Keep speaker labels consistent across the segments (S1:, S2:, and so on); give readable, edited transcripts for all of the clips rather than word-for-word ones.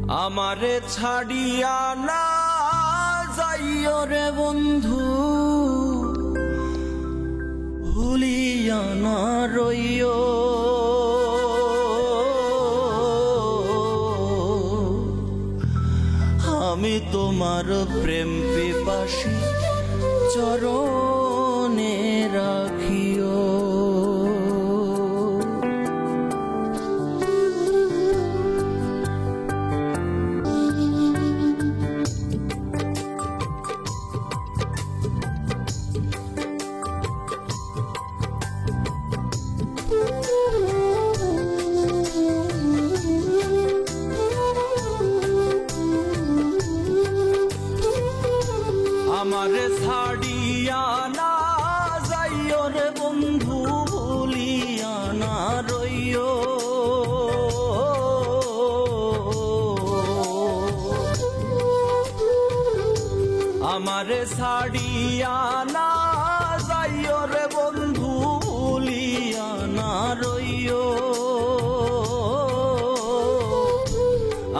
S1: আমারে ছাড়িয়া না যাইও রে বন্ধু, ভুলিয়া না রইও। আমি তোমার প্রেম পিপাসী চরণে রাখিও। আমারে ছাড়িয়া না যাইও রে বন্ধু, ভুলিয়া না রইও। আমারে ছাড়িয়া না যাইও রে বন্ধু, ভুলিয়া না রইও।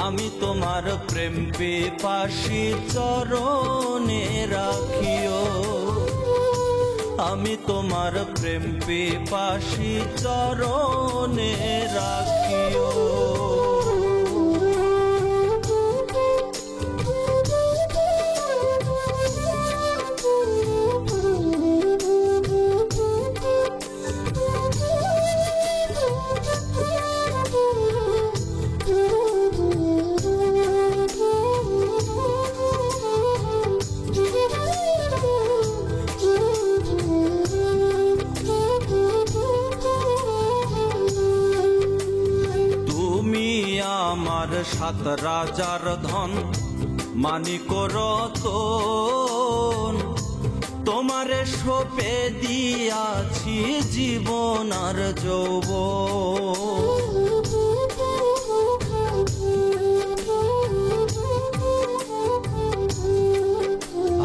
S1: আমি তোমার প্রেম পিপাসী চরণে রাখিও। আমি তোমার প্রেম পিপাসী চরণে রাখিও। আমার সাত রাজার ধন, মানিক রতন, তোমারে সঁপে দিয়াছি জীবন আর যৌবন।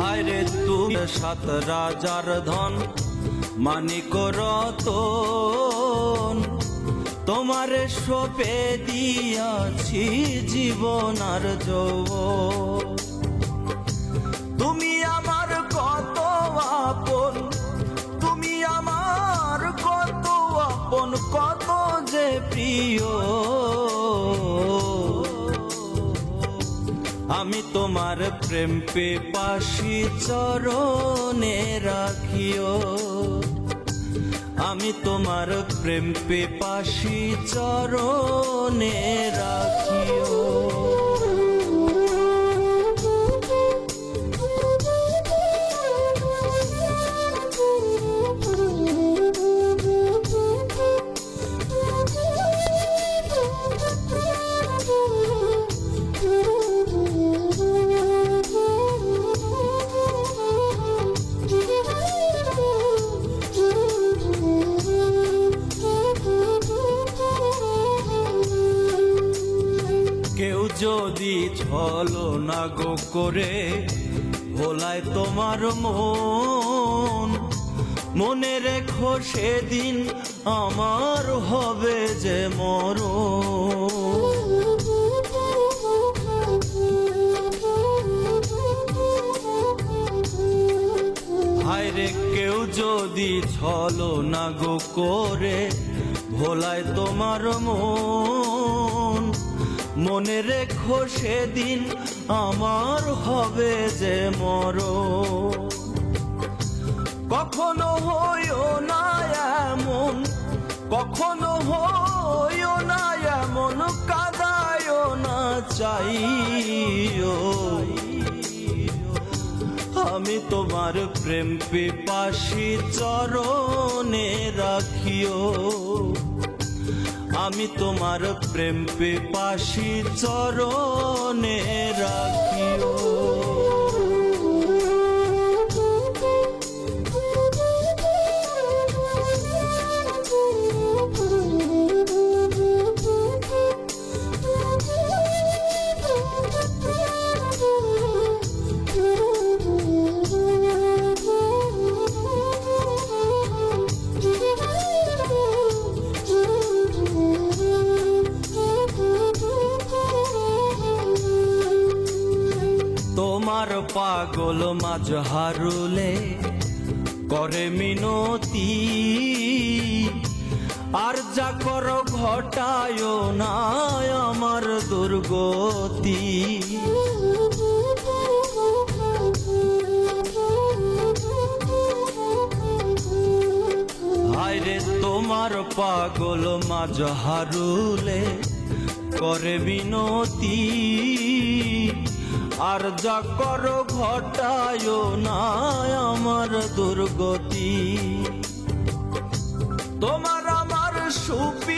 S1: আরে তুমি সাত রাজার ধন, মানিক রতন, তোমারে সঁপে দিয়াছি জীবন আর যৌবন। তুমি আমার কত আপন, তুমি আমার কত আপন, কত যে প্রিয়। আমি তোমার প্রেম পিপাসী চরণে রাখিও। আমি তোমার প্রেম পিপাসী চরণে রাখিও। কেউ যদি ছলনা গো করে ভোলায় তোমার মন, মনে রেখো সেদিন আমার হবে যে মরণ। হায়রে কেউ যদি ছলনা গো করে ভোলায় তোমার মন, মনে রেখো সেদিন আমার হবে যে মরণ। কখনো হইও না এমন, কখনো হইও না এমন, কাঁদায়ও না চাইও। আমি তোমার প্রেম পিপাসী চরণে রাখিও। আমি তোমার প্রেম পিপাসী চরণে রাখিও। পাগল মাঝ হারুলে করে মিনতি, আর যা করো ঘটায় না আমার দুর্গতি। হায়রে তোমার পাগল মাঝ হারুলে করে বিনতি, আর যা করো ঘটায় না আমার দুর্গতি। তোমার আমার সুপি